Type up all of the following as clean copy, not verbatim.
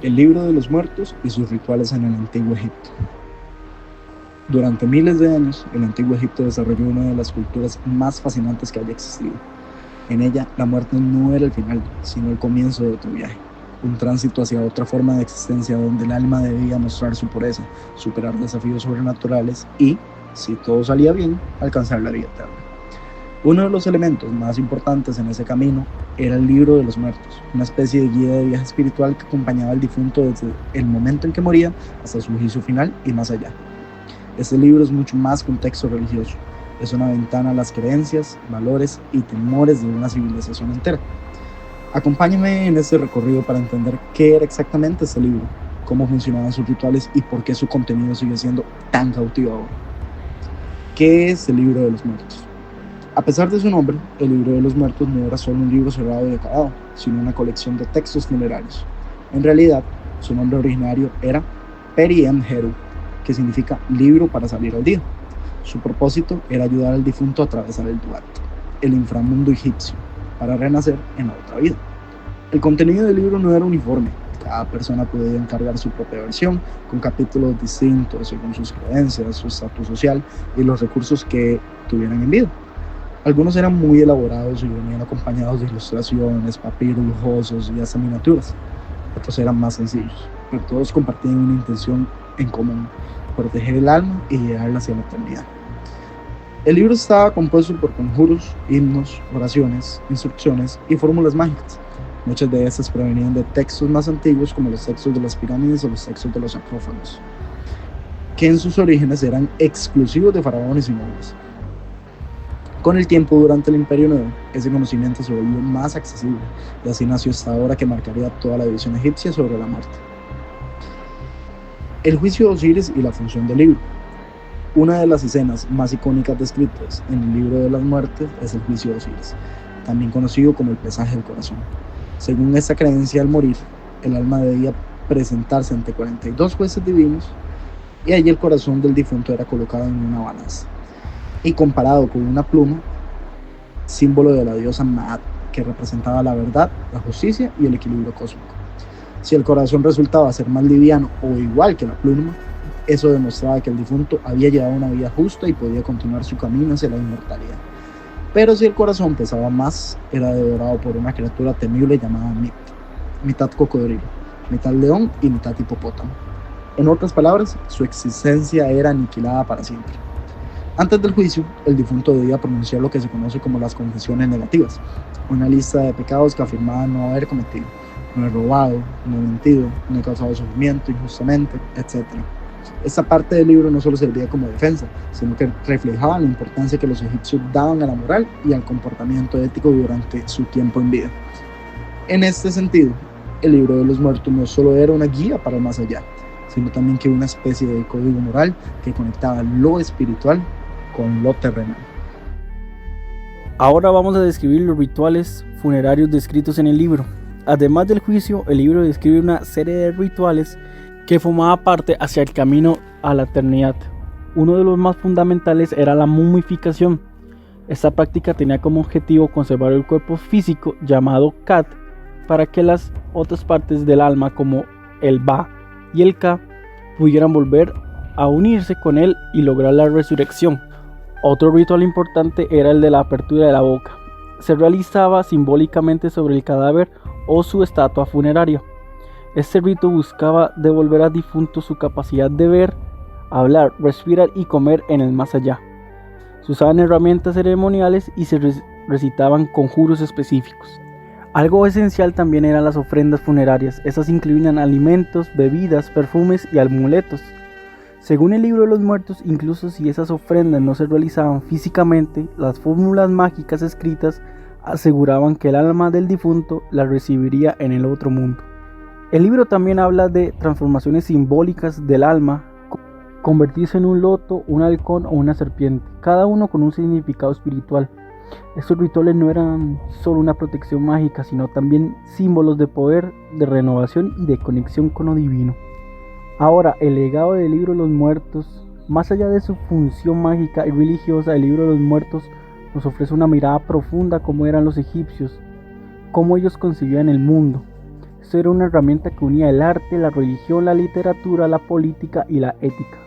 El libro de los muertos y sus rituales en el Antiguo Egipto. Durante miles de años, el Antiguo Egipto desarrolló una de las culturas más fascinantes que haya existido. En ella, la muerte no era el final, sino el comienzo de otro viaje, un tránsito hacia otra forma de existencia donde el alma debía mostrar su pureza, superar desafíos sobrenaturales y, si todo salía bien, alcanzar la vida eterna. Uno de los elementos más importantes en ese camino era el libro de los muertos, una especie de guía de viaje espiritual que acompañaba al difunto desde el momento en que moría hasta su juicio final y más allá. Este libro es mucho más que un texto religioso, es una ventana a las creencias, valores y temores de una civilización entera. Acompáñenme en este recorrido para entender qué era exactamente este libro, cómo funcionaban sus rituales y por qué su contenido sigue siendo tan cautivador. ¿Qué es el libro de los muertos? A pesar de su nombre, el libro de los muertos no era solo un libro cerrado y acabado, sino una colección de textos funerarios. En realidad, su nombre originario era Peri Heru, que significa libro para salir al día. Su propósito era ayudar al difunto a atravesar el Duat, el inframundo egipcio, para renacer en la otra vida. El contenido del libro no era uniforme, cada persona podía encargar su propia versión, con capítulos distintos según sus creencias, su estatus social y los recursos que tuvieran en vida. Algunos eran muy elaborados y venían acompañados de ilustraciones, papiros lujosos y hasta miniaturas. Otros eran más sencillos, pero todos compartían una intención en común: proteger el alma y llevarla hacia la eternidad. El libro estaba compuesto por conjuros, himnos, oraciones, instrucciones y fórmulas mágicas. Muchas de estas provenían de textos más antiguos como los textos de las pirámides o los textos de los sarcófagos, que en sus orígenes eran exclusivos de faraones y nobles. Con el tiempo, durante el Imperio Nuevo, ese conocimiento se volvió más accesible y así nació esta obra que marcaría toda la visión egipcia sobre la muerte. El juicio de Osiris y la función del libro. Una de las escenas más icónicas descritas en el libro de las muertes es el juicio de Osiris, también conocido como el pesaje del corazón. Según esta creencia, al morir, el alma debía presentarse ante 42 jueces divinos y allí el corazón del difunto era colocado en una balanza y comparado con una pluma, símbolo de la diosa Maat, que representaba la verdad, la justicia y el equilibrio cósmico. Si el corazón resultaba ser más liviano o igual que la pluma, eso demostraba que el difunto había llevado una vida justa y podía continuar su camino hacia la inmortalidad. Pero si el corazón pesaba más, era devorado por una criatura temible llamada Mit, mitad cocodrilo, mitad león y mitad hipopótamo. En otras palabras, su existencia era aniquilada para siempre. Antes del juicio, el difunto debía pronunciar lo que se conoce como las confesiones negativas, una lista de pecados que afirmaba no haber cometido: no he robado, no he mentido, no he causado sufrimiento injustamente, etc. Esta parte del libro no solo servía como defensa, sino que reflejaba la importancia que los egipcios daban a la moral y al comportamiento ético durante su tiempo en vida. En este sentido, el libro de los muertos no solo era una guía para el más allá, sino también que una especie de código moral que conectaba lo espiritual con lo terrenal. Ahora vamos a describir los rituales funerarios descritos en el libro. Además del juicio, el libro describe una serie de rituales que formaba parte hacia el camino a la eternidad. Uno de los más fundamentales era la momificación. Esta práctica tenía como objetivo conservar el cuerpo físico llamado Kat para que las otras partes del alma como el Ba y el Ka pudieran volver a unirse con él y lograr la resurrección. Otro ritual importante era el de la apertura de la boca. Se realizaba simbólicamente sobre el cadáver o su estatua funeraria. Este rito buscaba devolver al difunto su capacidad de ver, hablar, respirar y comer en el más allá. Se usaban herramientas ceremoniales y se recitaban conjuros específicos. Algo esencial también eran las ofrendas funerarias. Estas incluían alimentos, bebidas, perfumes y amuletos. Según el libro de los muertos, incluso si esas ofrendas no se realizaban físicamente, las fórmulas mágicas escritas aseguraban que el alma del difunto la recibiría en el otro mundo. El libro también habla de transformaciones simbólicas del alma, convertirse en un loto, un halcón o una serpiente, cada uno con un significado espiritual. Estos rituales no eran solo una protección mágica, sino también símbolos de poder, de renovación y de conexión con lo divino. Ahora, el legado del libro de los muertos, más allá de su función mágica y religiosa, el libro de los muertos nos ofrece una mirada profunda a cómo eran los egipcios, cómo ellos concibían el mundo. Esto era una herramienta que unía el arte, la religión, la literatura, la política y la ética.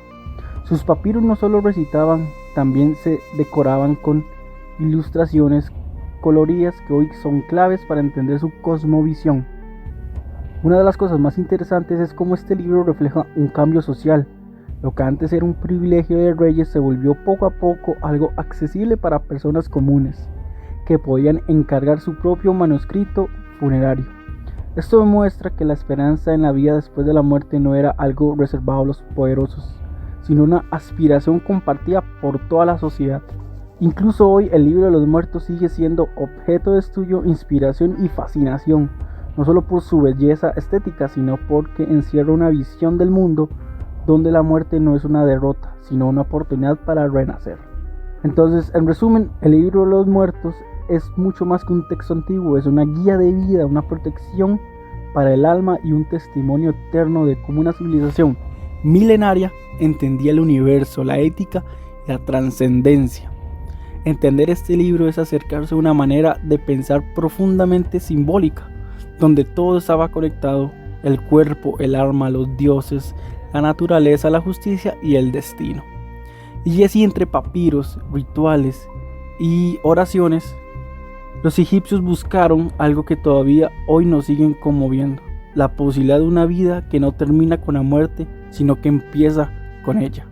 Sus papiros no solo recitaban, también se decoraban con ilustraciones coloridas que hoy son claves para entender su cosmovisión. Una de las cosas más interesantes es cómo este libro refleja un cambio social. Lo que antes era un privilegio de reyes se volvió poco a poco algo accesible para personas comunes, que podían encargar su propio manuscrito funerario. Esto demuestra que la esperanza en la vida después de la muerte no era algo reservado a los poderosos, sino una aspiración compartida por toda la sociedad. Incluso hoy el libro de los muertos sigue siendo objeto de estudio, inspiración y fascinación, no solo por su belleza estética, sino porque encierra una visión del mundo donde la muerte no es una derrota, sino una oportunidad para renacer. Entonces, en resumen, el libro de los muertos es mucho más que un texto antiguo, es una guía de vida, una protección para el alma y un testimonio eterno de cómo una civilización milenaria entendía el universo, la ética y la trascendencia. Entender este libro es acercarse a una manera de pensar profundamente simbólica, donde todo estaba conectado: el cuerpo, el alma, los dioses, la naturaleza, la justicia y el destino. Y así, entre papiros, rituales y oraciones, los egipcios buscaron algo que todavía hoy nos siguen conmoviendo: la posibilidad de una vida que no termina con la muerte, sino que empieza con ella.